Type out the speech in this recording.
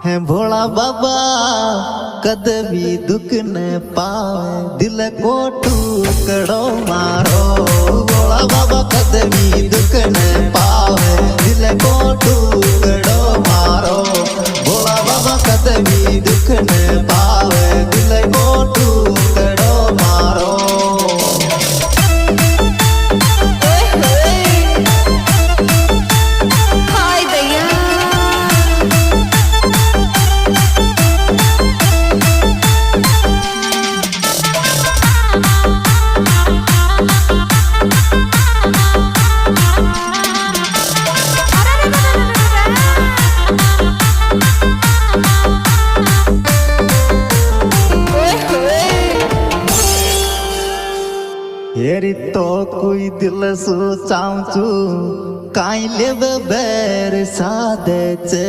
है भोला बाबा कदे भी दुख न पावे दिल को टुकड़ो मारो। भोला बाबा कदे भी दुख न पावे दिल को टुकड़ो मारो। भोला बाबा कदे भी दुख न पावे दिल को टुकड़ो मारो। हेरी तो कोई दिल सोचाऊं चू काई लेव बैर सादे चे।